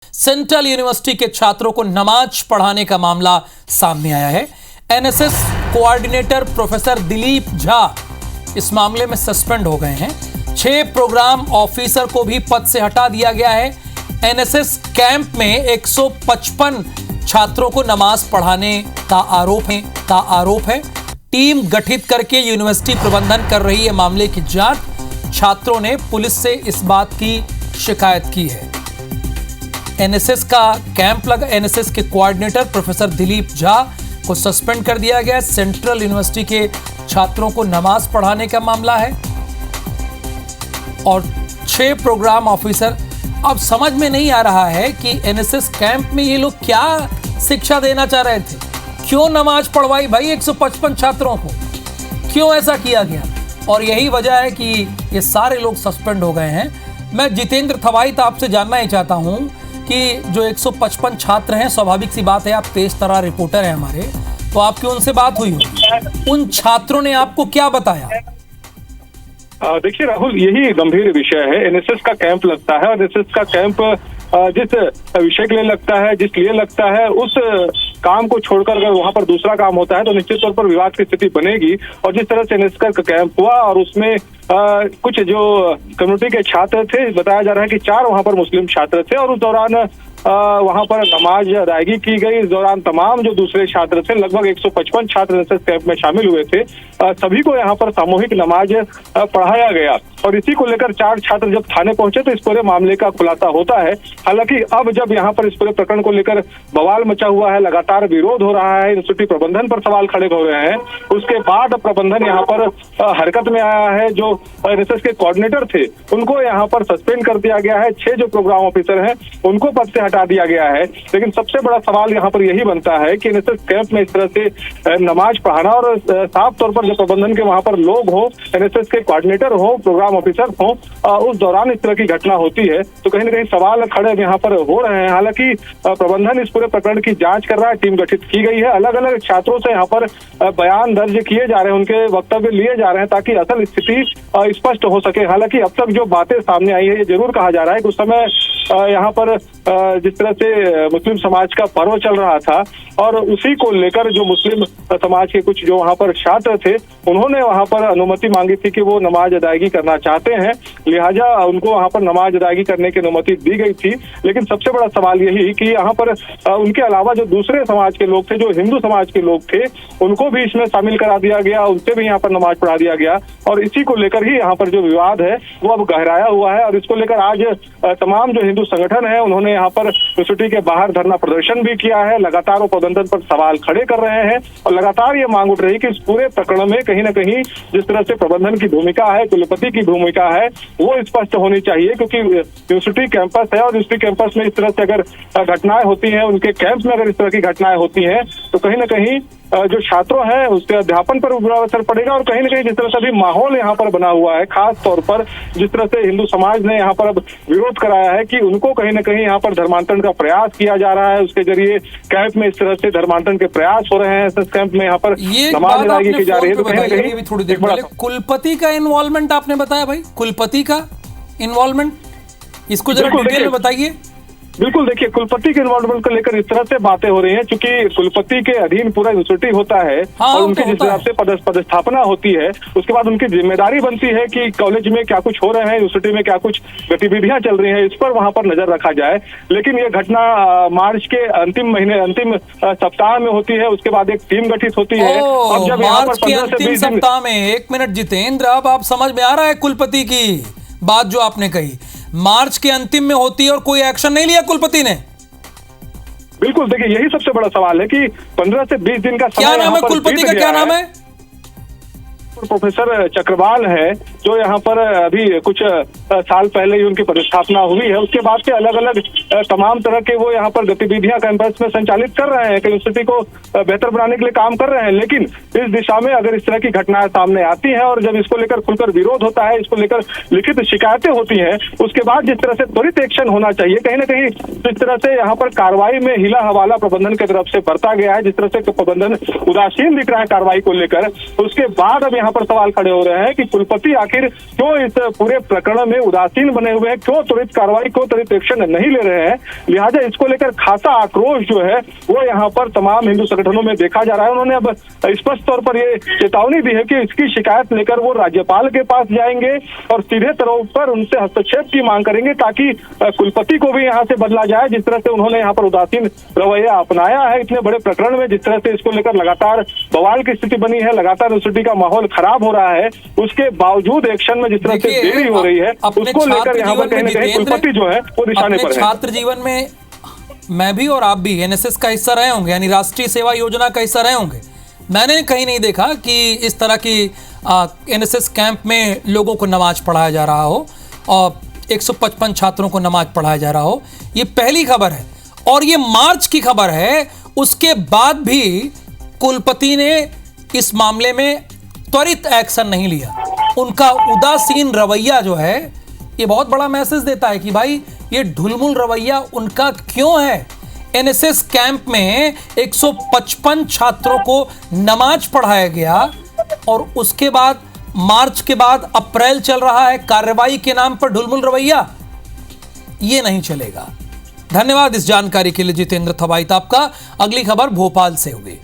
Central university के छात्रों को नमाज पढ़ाने का मामला सामने आया है। NSS coordinator professor Dilip Jha इस मामले में सस्पेंड हो गए हैं। 6 प्रोग्राम ऑफिसर को भी पद से हटा दिया गया है। एनएसएस कैंप में 155 छात्रों को नमाज पढ़ाने का आरोप है। टीम गठित करके यूनिवर्सिटी प्रबंधन कर रही है मामले की जांच। छात्रों ने पुलिस से इस बात की शिकायत की है। एनएसएस का कैंप लगा। एनएसएस के कोऑर्डिनेटर प्रोफेसर दिलीप झा को सस्पेंड कर दिया गया। सेंट्रल यूनिवर्सिटी के छात्रों को नमाज पढ़ाने का मामला है और 6 प्रोग्राम ऑफिसर। अब समझ में नहीं आ रहा है कि एनएसएस कैंप में ये लोग क्या शिक्षा देना चाह रहे थे। क्यों नमाज पढ़वाई भाई 155 छात्रों को, क्यों ऐसा किया गया? और यही वजह है कि ये सारे लोग सस्पेंड हो गए हैं। मैं जितेंद्र थवाईत आपसे जानना ही चाहता हूं कि जो 155 छात्र हैं, स्वाभाविक सी बात है आप तेज तर्रार रिपोर्टर हैं हमारे, तो आपकी उनसे बात हुई होगी। उन छात्रों ने आपको क्या बताया? देखिए राहुल, यही गंभीर विषय है। एनएसएस का कैंप लगता है और एनएसएस का कैंप जिस विषय के लिए लगता है, जिस लिए लगता है, उस काम को छोड़कर अगर वहां पर दूसरा काम होता है तो निश्चित तौर पर विवाद की स्थिति बनेगी। और जिस तरह से एनएसएस का कैंप हुआ और उसमें कुछ जो कम्युनिटी के छात्र थे, बताया जा रहा है कि 4 वहां पर मुस्लिम छात्र थे और उस दौरान वहां पर नमाज अदायगी की गई। इस दौरान तमाम जो दूसरे छात्र थे, लगभग 155 छात्र एनएसएस कैंप में शामिल हुए थे, सभी को यहाँ पर सामूहिक नमाज पढ़ाया गया। और इसी को लेकर 4 छात्र जब थाने पहुंचे तो इस पूरे मामले का खुलासा होता है। हालांकि अब जब यहाँ पर इस पूरे प्रकरण को लेकर बवाल मचा हुआ है, लगातार विरोध हो रहा है, यूनिवर्सिटी प्रबंधन पर सवाल खड़े हो रहे हैं, उसके बाद प्रबंधन यहाँ पर हरकत में आया है। जो एनएसएस के कोऑर्डिनेटर थे उनको यहाँ पर सस्पेंड कर दिया गया है। 6 जो प्रोग्राम ऑफिसर हैं उनको पद से हटा दिया गया है। लेकिन सबसे बड़ा सवाल यहाँ पर यही बनता है कि एनएसएस कैंप में इस तरह से नमाज पढ़ाना और साफ तौर पर जो प्रबंधन के वहां पर लोग हो, एनएसएस के कोऑर्डिनेटर हो, प्रोग्राम ऑफिसर हो, उस दौरान इस तरह की घटना होती है तो कहीं ना कहीं सवाल खड़े यहाँ पर हो रहे हैं। हालांकि प्रबंधन इस पूरे प्रकरण की जांच कर रहा है, टीम गठित की गई है। अलग अलग छात्रों से यहाँ पर बयान दर्ज किए जा रहे हैं, उनके वक्तव्य लिए जा रहे हैं ताकि असल स्थिति स्पष्ट हो सके। हालांकि अब तक जो बातें सामने आई है, ये जरूर कहा जा रहा है कि उस समय यहाँ पर जिस तरह से मुस्लिम समाज का पर्व चल रहा था और उसी को लेकर जो मुस्लिम समाज के कुछ जो वहां पर छात्र थे, उन्होंने वहां पर अनुमति मांगी थी कि वो नमाज अदायगी करना चाहते हैं, लिहाजा उनको वहां पर नमाज अदायगी करने की अनुमति दी गई थी। लेकिन सबसे बड़ा सवाल यही कि यहाँ पर उनके अलावा जो दूसरे समाज के लोग थे, जो हिंदू समाज के लोग थे, उनको भी इसमें शामिल करा दिया गया, उनसे भी यहाँ पर नमाज पढ़ा दिया गया। और इसी को लेकर ही यहाँ पर जो विवाद है वो अब गहराया हुआ है। और इसको लेकर आज तमाम जो हिंदू संगठन है उन्होंने यहाँ पर यूनिवर्सिटी के बाहर धरना प्रदर्शन भी किया है। लगातार वो प्रबंधन पर सवाल खड़े कर रहे हैं और लगातार ये मांग उठ रही है कि इस पूरे प्रकरण में कहीं ना कहीं जिस तरह से प्रबंधन की भूमिका है, कुलपति की भूमिका है, वो स्पष्ट होनी चाहिए। क्योंकि यूनिवर्सिटी कैंपस है और यूनिवर्सिटी कैंपस में इस तरह से अगर घटनाएं होती हैं, उनके कैंप में अगर इस तरह की घटनाएं होती हैं तो कहीं ना कहीं जो छात्रों हैं उसके अध्यापन पर बुरा असर पड़ेगा। और कहीं ना कहीं जिस तरह से अभी माहौल यहाँ पर बना हुआ है, खास तौर पर जिस तरह से हिंदू समाज ने यहाँ पर अब विरोध कराया है कि उनको कहीं ना कहीं यहाँ पर धर्मांतरण का प्रयास किया जा रहा है, उसके जरिए कैंप में इस तरह से धर्मांतरण के प्रयास हो रहे हैं, कैंप में यहाँ पर नमाज अदायगी की जा रही है। तो कहीं ना कहीं थोड़ी देर पहले कुलपति का इन्वॉल्वमेंट आपने बताया भाई, कुलपति का इन्वॉल्वमेंट, इसको जरा डिटेल में बताइए। बिल्कुल, देखिए कुलपति के इन्वॉल्वमेंट को लेकर इस तरह से बातें हो रही हैं क्योंकि कुलपति के अधीन पूरा यूनिवर्सिटी होता है और उनकी जिस हिसाब से पदस्थापना होती है, उसके बाद उनकी जिम्मेदारी बनती है कि कॉलेज में क्या कुछ हो रहे हैं, यूनिवर्सिटी में क्या कुछ गतिविधियां चल रही हैं, इस पर वहां पर नजर रखा जाए। लेकिन ये घटना मार्च के अंतिम सप्ताह में होती है, उसके बाद एक टीम गठित होती है। अब जब मार्च के अंतिम सप्ताह में, 1 मिनट जितेंद्र, अब आप समझ में आ रहा है कुलपति की बात जो आपने कही, मार्च के अंतिम में होती है और कोई एक्शन नहीं लिया कुलपति ने। बिल्कुल, देखिए यही सबसे बड़ा सवाल है कि 15 से 20 दिन का समय, क्या नाम है कुलपति का, क्या नाम है? प्रोफेसर चक्रवाल है, जो यहाँ पर अभी कुछ साल पहले ही उनकी प्रतिष्ठापना हुई है। उसके बाद से अलग अलग तमाम तरह के वो यहाँ पर गतिविधियां कैंपस में संचालित कर रहे हैं, यूनिवर्सिटी को बेहतर बनाने के लिए काम कर रहे हैं। लेकिन इस दिशा में अगर इस तरह की घटनाएं सामने आती हैं और जब इसको लेकर खुलकर विरोध होता है, इसको लेकर लिखित शिकायतें होती हैं, उसके बाद जिस तरह से त्वरित एक्शन होना चाहिए, कहीं ना कहीं जिस तरह से यहाँ पर कार्रवाई में हिला हवाला प्रबंधन की तरफ से बरता गया है, जिस तरह से प्रबंधन उदासीन दिख रहा है कार्रवाई को लेकर, उसके बाद अब यहाँ यहाँ पर सवाल खड़े हो रहे हैं कि कुलपति आखिर क्यों इस पूरे प्रकरण में उदासीन बने हुए हैं, क्यों त्वरित कार्रवाई, क्यों त्वरित एक्शन नहीं ले रहे हैं। लिहाजा इसको लेकर खासा आक्रोश जो है वो यहाँ पर तमाम हिंदू संगठनों में देखा जा रहा है। उन्होंने अब स्पष्ट तौर पर ये चेतावनी दी है कि इसकी शिकायत लेकर वो राज्यपाल के पास जाएंगे और सीधे तौर पर उनसे हस्तक्षेप की मांग करेंगे, ताकि कुलपति को भी यहाँ से बदला जाए। जिस तरह से उन्होंने यहाँ पर उदासीन रवैया अपनाया है इतने बड़े प्रकरण में, जिस तरह से इसको लेकर लगातार बवाल की स्थिति बनी है, लगातार यूनिवर्सिटी का माहौल खराब हो रहा है, उसके बावजूद एक्शन में जिस तरह से देरी हो रही है, उसको लेकर यहाँ पर कहीं ना कहीं कुलपति जो है वो निशाने पर है। छात्र जीवन में मैं भी और आप भी एनएसएस का हिस्सा रहे होंगे, यानी राष्ट्रीय सेवा योजना का हिस्सा रहे होंगे। मैंने कहीं नहीं देखा कि इस तरह की एनएसएस कैंप में लोगों को नमाज पढ़ाया जा रहा हो और 155 छात्रों को नमाज पढ़ाया जा रहा हो। ये पहली खबर है और ये मार्च की खबर है। उसके बाद भी कुलपति ने इस मामले में त्वरित एक्शन नहीं लिया। उनका उदासीन रवैया जो है ये बहुत बड़ा मैसेज देता है कि भाई ये ढुलमुल रवैया उनका क्यों है। एनएसएस कैंप में 155 छात्रों को नमाज पढ़ाया गया और उसके बाद मार्च के बाद अप्रैल चल रहा है, कार्रवाई के नाम पर ढुलमुल रवैया ये नहीं चलेगा। धन्यवाद इस जानकारी के लिए जितेंद्र थवाइता आपका। अगली खबर भोपाल से होगी।